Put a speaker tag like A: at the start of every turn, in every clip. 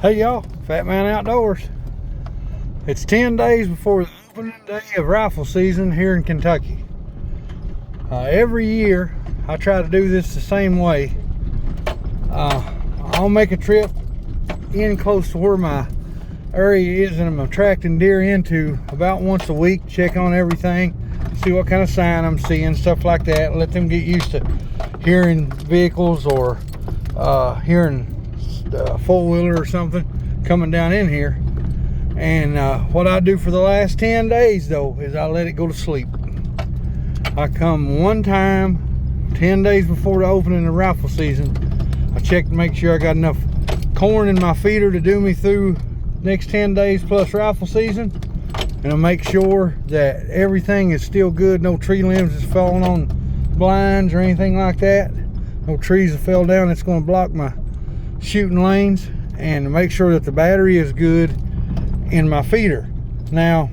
A: Hey y'all, Fat Man Outdoors. It's 10 days before the opening day of rifle season here in Kentucky. Every year I try to do this the same way. I'll make a trip in close to where my area is and I'm attracting deer into about once a week, check on everything, see what kind of sign I'm seeing, stuff like that. Let them get used to hearing vehicles or hearing four-wheeler or something coming down in here. And what I do for the last 10 days though is I let it go to sleep. I come one time 10 days before the opening of the rifle season. I check to make sure I got enough corn in my feeder to do me through next 10 days plus rifle season, and I make sure that everything is still good, no tree limbs is falling on blinds or anything like that, no trees that fell down that's going to block my shooting lanes, and to make sure that the battery is good in my feeder. Now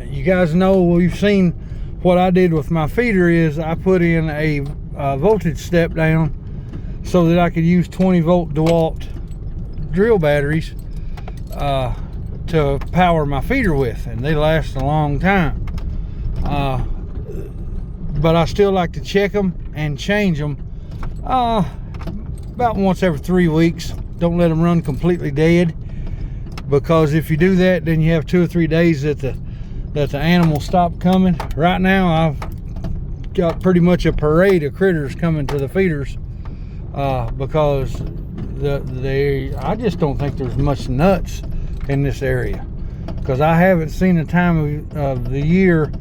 A: you guys know, we've seen what I did with my feeder is I put in a voltage step down so that I could use 20 volt DeWalt drill batteries to power my feeder with, and they last a long time. But I still like to check them and change them about once every 3 weeks. Don't let them run completely dead, because if you do that, then you have 2 or 3 days that the animals stop coming. Right now I've got pretty much a parade of critters coming to the feeders because I just don't think there's much nuts in this area, because I haven't seen a time of the year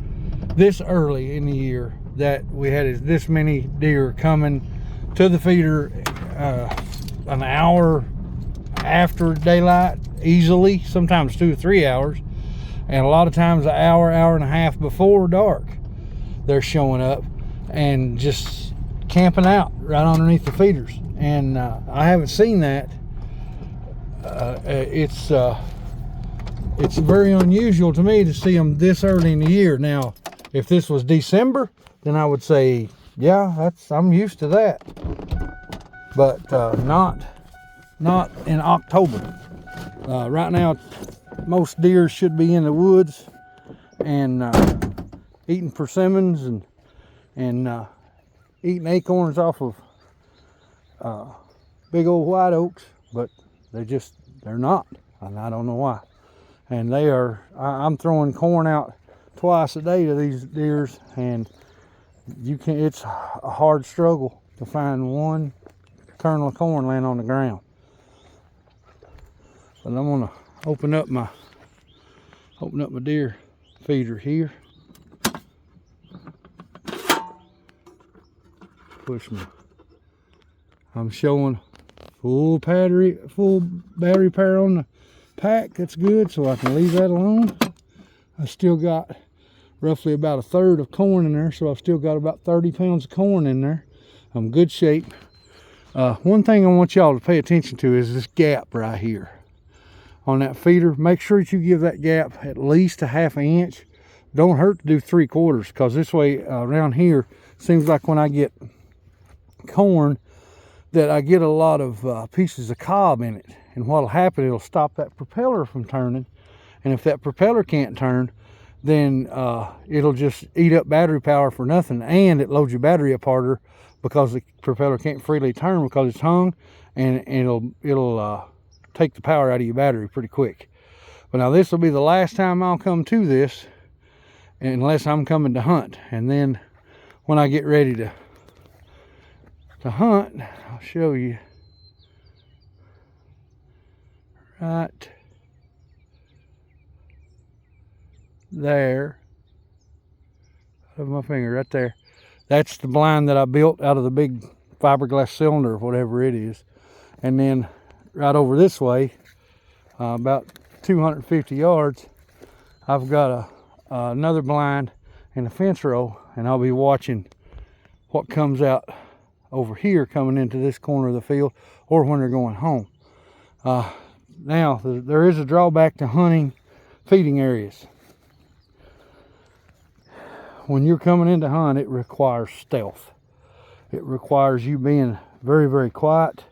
A: this early in the year that we had this many deer coming to the feeder an hour after daylight easily, sometimes 2 or 3 hours, and a lot of times an hour and a half before dark they're showing up and just camping out right underneath the feeders. And I haven't seen that. It's very unusual to me to see them this early in the year. Now if this was December, then I would say yeah, I'm used to that, but not in October. Right now most deer should be in the woods and eating persimmons and eating acorns off of big old white oaks, but they're not, and I don't know why. And I'm throwing corn out twice a day to these deers, and it's a hard struggle to find one kernel of corn laying on the ground. But I'm gonna open up my deer feeder here. I'm showing full battery power on the pack. That's good, so I can leave that alone. I still got roughly about 1/3 of corn in there, so I've still got about 30 pounds of corn in there. I'm good shape. One thing I want y'all to pay attention to is this gap right here on that feeder. Make sure that you give that gap at least a 1/2 inch. Don't hurt to do 3/4, because this way around here seems like when I get corn that I get a lot of pieces of cob in it, and what'll happen, it'll stop that propeller from turning, and if that propeller can't turn, then it'll just eat up battery power for nothing, and it loads your battery up harder because the propeller can't freely turn because it's hung, and it'll take the power out of your battery pretty quick. But now this will be the last time I'll come to this unless I'm coming to hunt, and then when I get ready to hunt, I'll show you right there, of my finger right there. That's the blind that I built out of the big fiberglass cylinder or whatever it is. And then right over this way, about 250 yards, I've got another blind and a fence row, and I'll be watching what comes out over here coming into this corner of the field, or when they're going home. Now there is a drawback to hunting feeding areas. When you're coming in to hunt, it requires stealth. It requires you being very, very quiet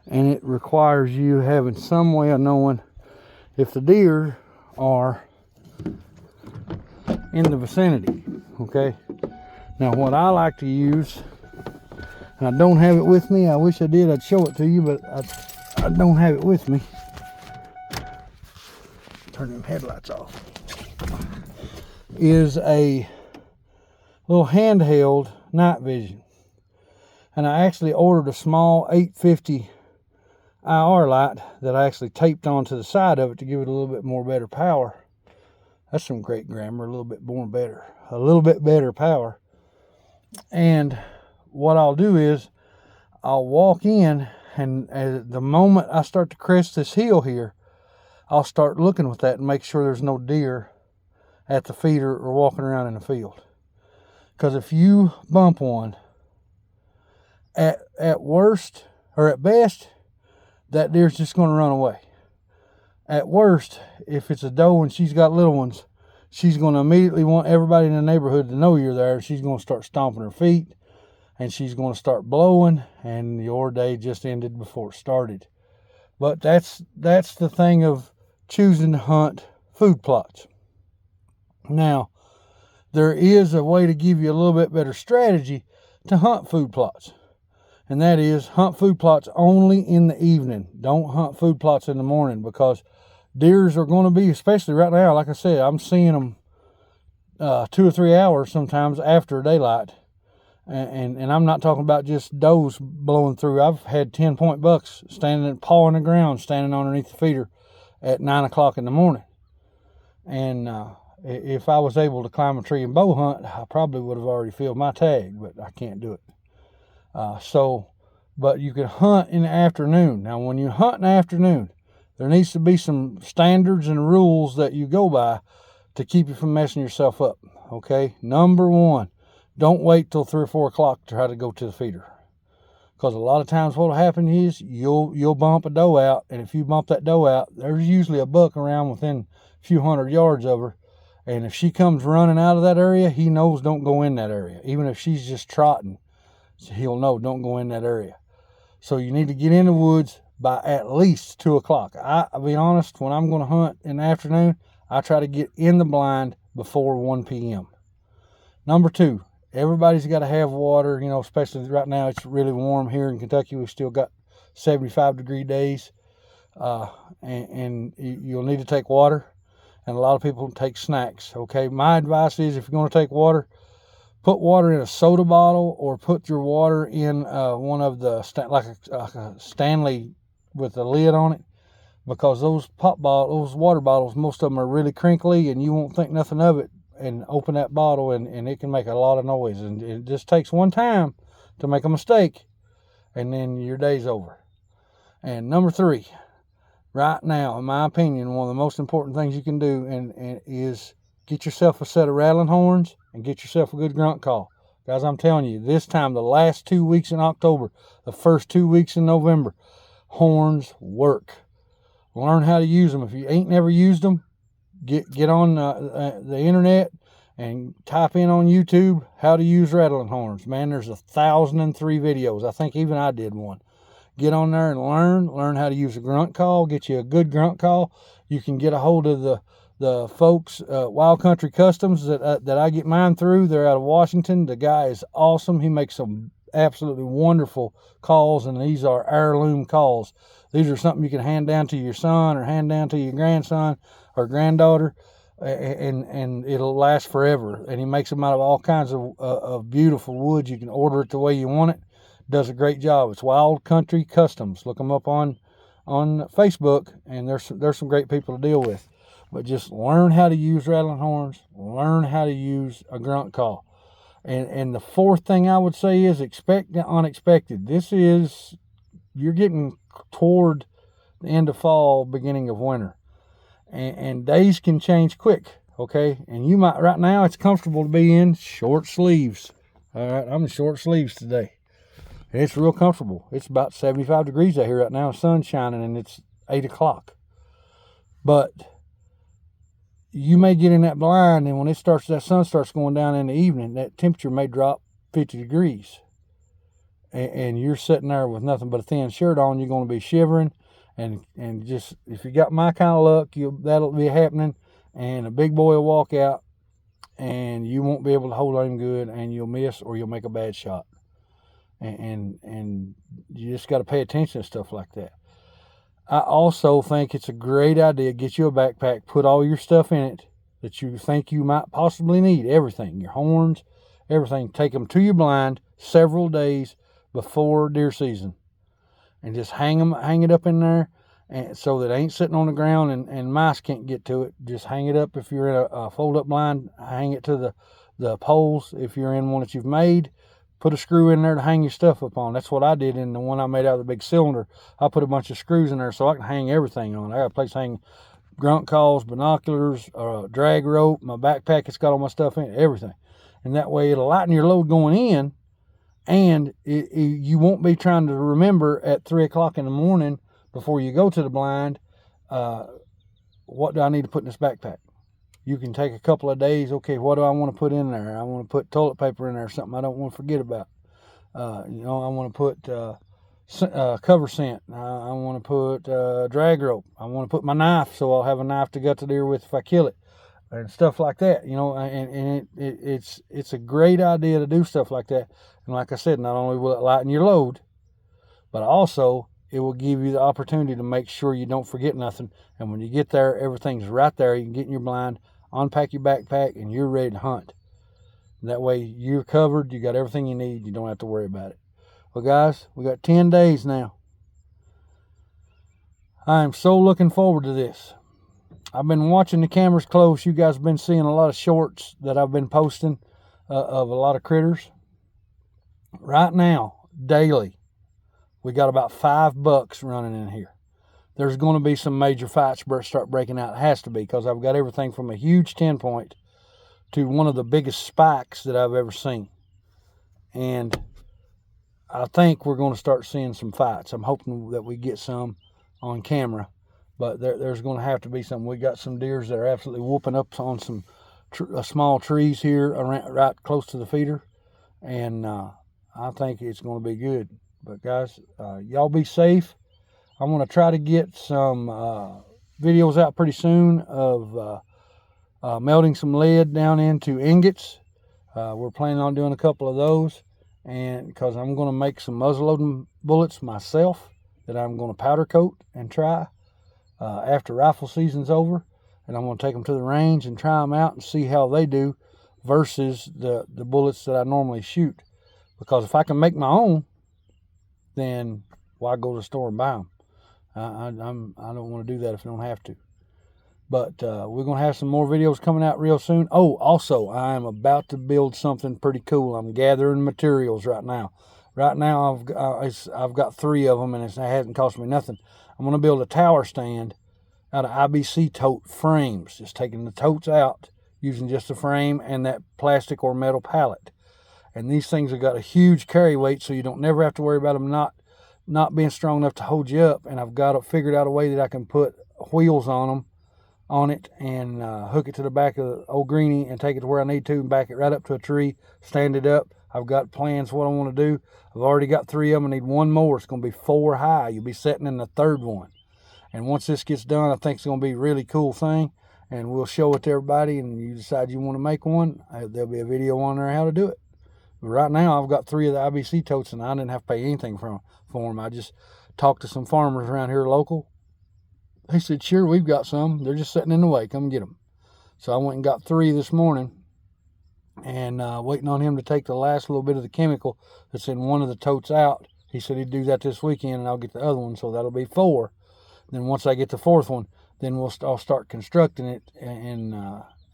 A: and it requires you having some way of knowing if the deer are in the vicinity. Okay, now what I like to use, and I don't have it with me, I wish I did, I'd show it to you, but I don't have it with me. Turn them headlights off. Is a little handheld night vision, and I actually ordered a small 850 IR light that I actually taped onto the side of it to give it a little bit more better power. That's some great grammar. A little bit better power. And what I'll do is I'll walk in, and at the moment I start to crest this hill here, I'll start looking with that and make sure there's no deer at the feeder or walking around in the field. Because if you bump one, at worst or at best, that deer's just going to run away. At worst, if it's a doe and she's got little ones, she's going to immediately want everybody in the neighborhood to know you're there. She's going to start stomping her feet, and she's going to start blowing, and your day just ended before it started. But that's the thing of choosing to hunt food plots. Now, there is a way to give you a little bit better strategy to hunt food plots. And that is, hunt food plots only in the evening. Don't hunt food plots in the morning, because deers are going to be, especially right now, like I said, I'm seeing them 2 or 3 hours sometimes after daylight. And I'm not talking about just does blowing through. I've had 10-point bucks standing, pawing the ground, standing underneath the feeder at 9 o'clock in the morning. And if I was able to climb a tree and bow hunt, I probably would have already filled my tag, but I can't do it. But you can hunt in the afternoon. Now, when you hunt in the afternoon, there needs to be some standards and rules that you go by to keep you from messing yourself up. Okay. Number one, don't wait till 3 or 4 o'clock to try to go to the feeder. Because a lot of times what will happen is you'll bump a doe out, and if you bump that doe out, there's usually a buck around within a few hundred yards of her. And if she comes running out of that area, he knows don't go in that area. Even if she's just trotting, he'll know don't go in that area. So you need to get in the woods by at least 2 o'clock. I'll be honest, when I'm going to hunt in the afternoon, I try to get in the blind before 1 p.m. Number two, everybody's got to have water, especially right now. It's really warm here in Kentucky. We've still got 75-degree days. And you'll need to take water. And a lot of people take snacks. Okay, my advice is, if you're going to take water, put water in a soda bottle, or put your water in one of the, like a Stanley with a lid on it, because those water bottles, most of them are really crinkly, and you won't think nothing of it, and open that bottle, and it can make a lot of noise. And it just takes one time to make a mistake, and then your day's over. And number three, right now, in my opinion, one of the most important things you can do and is get yourself a set of rattling horns and get yourself a good grunt call. Guys, I'm telling you, this time, the last 2 weeks in October, the first 2 weeks in November, horns work. Learn how to use them. If you ain't never used them, get on the internet and type in on YouTube how to use rattling horns. Man, there's 1,003 videos. I think even I did one. Get on there and learn how to use a grunt call. Get you a good grunt call. You can get a hold of the folks, Wild Country Customs, that I get mine through. They're out of Washington. The guy is awesome. He makes some absolutely wonderful calls, and these are heirloom calls. These are something you can hand down to your son or hand down to your grandson or granddaughter, and it'll last forever. And he makes them out of all kinds of beautiful woods. You can order it the way you want it. Does a great job. It's Wild Country Customs. Look them up on Facebook, and there's some great people to deal with. But just learn how to use rattling horns. Learn how to use a grunt call. And the fourth thing I would say is expect the unexpected. You're getting toward the end of fall, beginning of winter. And days can change quick, okay? And you might, right now, it's comfortable to be in short sleeves. All right, I'm in short sleeves today. It's real comfortable. It's about 75 degrees out here right now. Sun's shining, and it's 8 o'clock. But you may get in that blind, and when that sun starts going down in the evening, that temperature may drop 50 degrees. and you're sitting there with nothing but a thin shirt on, you're going to be shivering. And just, if you got my kind of luck, that'll be happening. And a big boy will walk out, and you won't be able to hold on him good, and you'll miss or you'll make a bad shot. And you just got to pay attention to stuff like that. I also think it's a great idea. Get you a backpack, put all your stuff in it that you think you might possibly need. Everything, your horns, everything. Take them to your blind several days before deer season, and just hang it up in there, and so that it ain't sitting on the ground and mice can't get to it. Just hang it up. If you're in a fold-up blind, hang it to the poles. If you're in one that you've made, put a screw in there to hang your stuff up on. That's what I did in the one I made out of the big cylinder. I put a bunch of screws in there so I can hang everything on. I got a place to hang grunt calls, binoculars, drag rope, my backpack, it's got all my stuff in it, everything. And that way it'll lighten your load going in, and you won't be trying to remember at 3 o'clock in the morning before you go to the blind, what do I need to put in this backpack? You can take a couple of days. Okay, what do I want to put in there? I want to put toilet paper in there, something I don't want to forget about. I want to put cover scent. I want to put drag rope. I want to put my knife, so I'll have a knife to gut the deer with if I kill it, and stuff like that. And it's a great idea to do stuff like that. And like I said, not only will it lighten your load, but also it will give you the opportunity to make sure you don't forget nothing. And when you get there, everything's right there. You can get in your blind, unpack your backpack, and you're ready to hunt. That way you're covered. You got everything you need. You don't have to worry about it. Well, guys, we got 10 days now. I am so looking forward to this. I've been watching the cameras close. You guys have been seeing a lot of shorts that I've been posting of a lot of critters. Right now, daily, we got about 5 bucks running in here. There's going to be some major fights start breaking out. It has to be, because I've got everything from a huge 10-point to one of the biggest spikes that I've ever seen. And I think we're going to start seeing some fights. I'm hoping that we get some on camera, but there's going to have to be some. We got some deers that are absolutely whooping up on some small trees here right close to the feeder, and I think it's going to be good. But guys, y'all be safe. I'm going to try to get some videos out pretty soon of melting some lead down into ingots. We're planning on doing a couple of those, and because I'm going to make some muzzleloading bullets myself that I'm going to powder coat and try after rifle season's over. And I'm going to take them to the range and try them out and see how they do versus the bullets that I normally shoot. Because if I can make my own, then why go to the store and buy them? I don't want to do that if I don't have to. But we're going to have some more videos coming out real soon. Oh, also, I am about to build something pretty cool. I'm gathering materials right now. Right now, I've got 3 of them, and it hasn't cost me nothing. I'm going to build a tower stand out of IBC tote frames. Just taking the totes out, using just the frame and that plastic or metal pallet. And these things have got a huge carry weight, so you don't never have to worry about them not being strong enough to hold you up. And I've got figured out a way that I can put wheels on it and hook it to the back of the old greenie and take it to where I need to and back it right up to a tree, stand it up. I've got plans what I want to do. I've already got 3 of them. I need 1 more. It's going to be 4 high. You'll be sitting in the 3rd one. And once this gets done, I think it's going to be a really cool thing. And we'll show it to everybody. And you decide you want to make one, there'll be a video on there how to do it. But right now, I've got 3 of the IBC totes, and I didn't have to pay anything for them. I just talked to some farmers around here local. They said, sure, we've got some. They're just sitting in the way. Come get them. So I went and got 3 this morning, and waiting on him to take the last little bit of the chemical that's in one of the totes out. He said he'd do that this weekend, and I'll get the other one, so that'll be 4. Then once I get the 4th one, then I'll start constructing it, and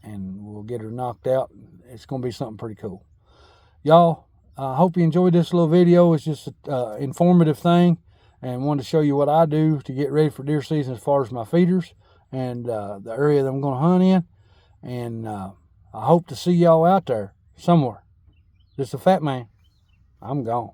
A: we'll get her knocked out. It's going to be something pretty cool. Y'all, I hope you enjoyed this little video. It's just an informative thing, and wanted to show you what I do to get ready for deer season as far as my feeders and the area that I'm going to hunt in. And I hope to see y'all out there somewhere. Just a fat man. I'm gone.